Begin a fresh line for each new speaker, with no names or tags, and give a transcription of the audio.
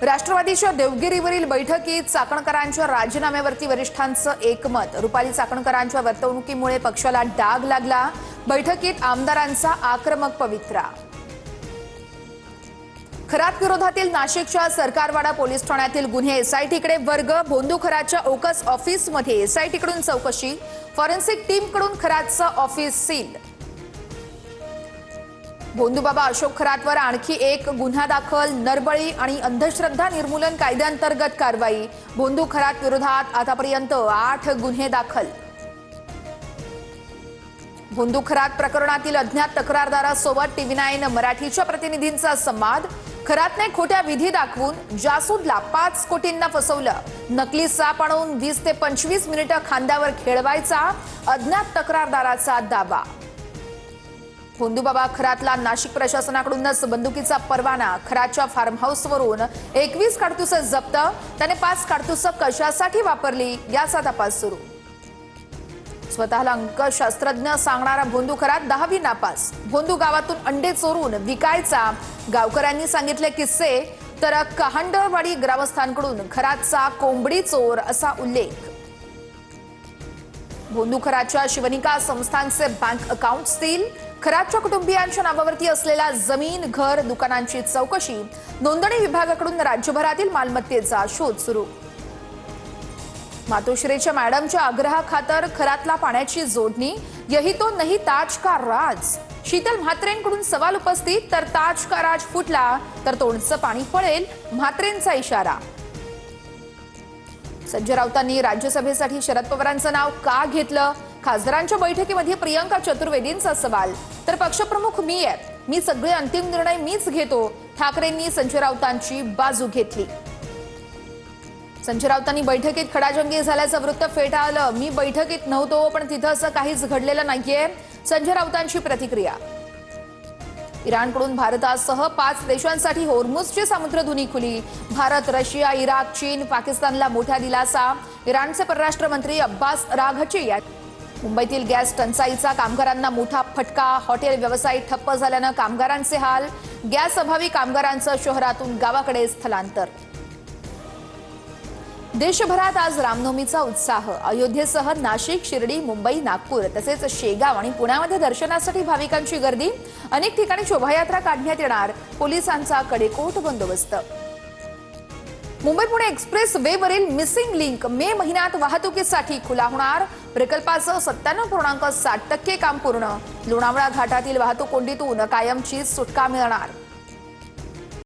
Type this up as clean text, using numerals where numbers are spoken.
राष्ट्रवादीच्या देवगिरीवरील बैठकीत चाकणकरांच्या राजीनाम्यावरती वरिष्ठांचं एकमत। रुपाली चाकणकरांच्या वर्तवणुकीमुळे पक्षाला डाग लागला। बैठकीत आमदारांचा आक्रमक पवित्रा। खरात विरोधातील नाशिकच्या सरकारवाडा पोलीस ठाण्यातील गुन्हे एसआयटीकडे वर्ग। भोंदू खरातच्या ओकस ऑफिसमध्ये एसआयटीकडून चौकशी। फॉरेन्सिक टीमकडून खरातचं ऑफिस सील। भोंदूबाबा अशोक खरातवर आणखी एक गुन्हा दाखल। नरबळी आणि अंधश्रद्धा निर्मूलन कायद्याअंतर्गत कारवाई। भोंदू खरात विरोधात आतापर्यंत 8 गुन्हे दाखल। भोंदू खरात प्रकरणातील अज्ञात तक्रारदारासोबत टीव्ही9 मराठीच्या प्रतिनिधींचा संवाद। खरातने खोट्या विधी दाखवून जासूदला 5 कोटींना फसवलं। नकली साप आणून 20 ते 25 मिनिटं खांद्यावर खेळवायचा अज्ञात तक्रारदाराचा दावा। भोंदूबाबा खरातला नाशिक प्रशासनाकडूनच बंदुकीचा परवाना। खरातच्या फार्म हाऊसवरून 21 काडतुसं जप्त। त्याने 5 काडतुसं कशासाठी वापरली याचा तपास सुरू। स्वतःला अंकशास्त्रज्ञ सांगणारा भोंदू खरात 10वी नापास। भोंदू गावातून अंडे चोरून विकायचा। गावकऱ्यांनी सांगितले किस्से तर कहांडळवाडी ग्रामस्थांकडून खरातचा कोंबडी चोर असा उल्लेख। भोंदू खरातच्या शिवनिका संस्थांचे बँक अकाउंट सील। खरातच्या कुटुंबियांच्या नावावरती असलेल्या जमीन घर दुकानांची चौकशी। नोंदणी विभागाकडून राज्यभरातील मालमत्तेचा शोध सुरू। मातोश्रीच्या मॅडमच्या आग्रहाखातर खरातला पाण्याची जोडणी। यही तो नहीं ताज का राज। शीतल म्हात्रेंकडून सवाल उपस्थित तर ताज का राज फुटला तर तोंडचं पाणी पळेल म्हात्रेंचा इशारा। संजय राऊतांनी राज्यसभेसाठी शरद पवारांचं नाव का घेतलं? खासदारांच्या बैठकीमध्ये प्रियंका चतुर्वेदींचा सवाल तर पक्षप्रमुख मी आहे, मी सगळे अंतिम निर्णय मीच घेतो। ठाकरेंनी संजय राऊतांची बाजू घेतली। संजय राऊतांनी बैठकीत खडाजंगी झाल्याचं वृत्त फेटाळलं। मी बैठकीत नव्हतो पण तिथं असं काहीच घडलेलं नाहीये, संजय राऊतांची प्रतिक्रिया। इराणकडून भारतासह 5 देशांसाठी होर्मुझची समुद्रधुनी खुली। भारत, रशिया, इराक, चीन, पाकिस्तानला मोठा दिलासा। इराणचे परराष्ट्र मंत्री अब्बास अराघची या। मुंबईतील गॅस टंचाईचा कामगारांना मोठा फटका। हॉटेल व्यवसाय ठप्प झाल्यानं कामगारांचे हाल। गॅस अभावी कामगारांचं शहरातून गावाकडे स्थलांतर। देशभरात आज रामनवमीचा उत्साह। अयोध्येसह नाशिक, शिर्डी, मुंबई, नागपूर तसेच शेगाव आणि पुण्यामध्ये दर्शनासाठी भाविकांची गर्दी। अनेक ठिकाणी शोभायात्रा काढण्यात येणार। पोलिसांचा कडेकोट बंदोबस्त। मुंबई पुणे एक्सप्रेस वेवरील मिसिंग लिंक मे महिन्यात वाहतुकीसाठी खुला होणार। प्रकल्पाचं 97.7% काम पूर्ण। लोणावळा घाटातील वाहतूक कोंडीतून कायमची सुटका मिळणार।